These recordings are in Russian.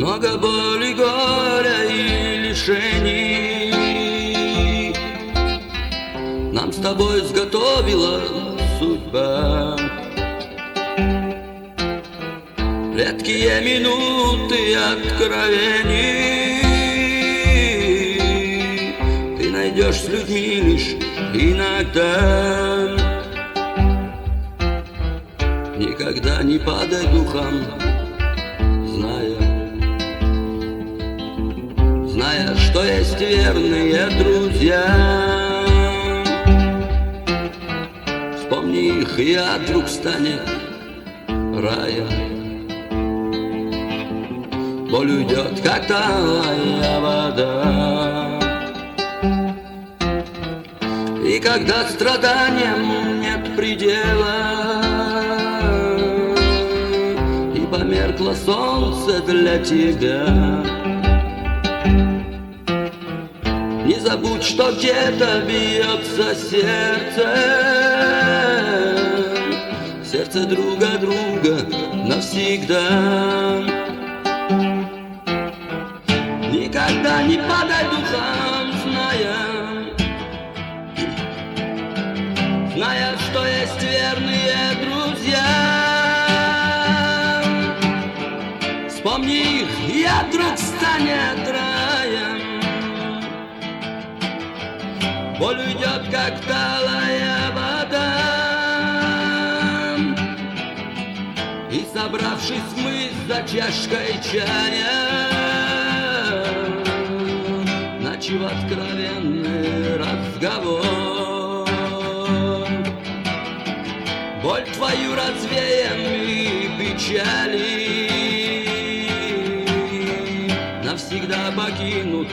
Много боли, горя и лишений нам с тобой изготовила судьба. Редкие минуты откровений ты найдешь с людьми лишь иногда. Никогда не падай духом, зная, что есть верные друзья. Вспомни их, и ад вдруг станет раем. Боль уйдет, как талая вода. И когда страданиям нет предела, и померкло солнце для тебя, не забудь, что где-то бьется сердце друга навсегда. Никогда не падай духом, зная, что есть верные друзья. Вспомни их, и вдруг станет раем. Боль уйдет, как талая вода. И собравшись мы за чашкой чая, начав откровенный разговор, боль твою развеем и печали навсегда покинут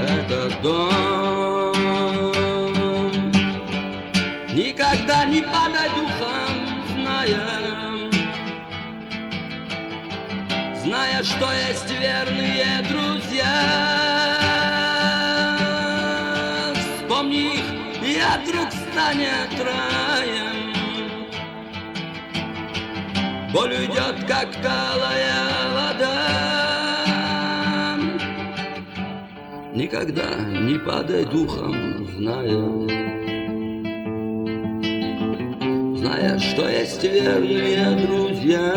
этот дом. Никогда не падай духом, зная, что есть верные друзья. Вспомни их, и вдруг станет раем. Боль уйдет, как талая вода. Никогда не падай духом, зная, что есть верные друзья.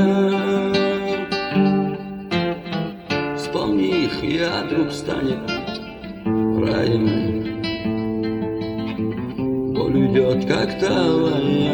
Вспомни их, и вдруг станет раем. Боль уйдет, как талая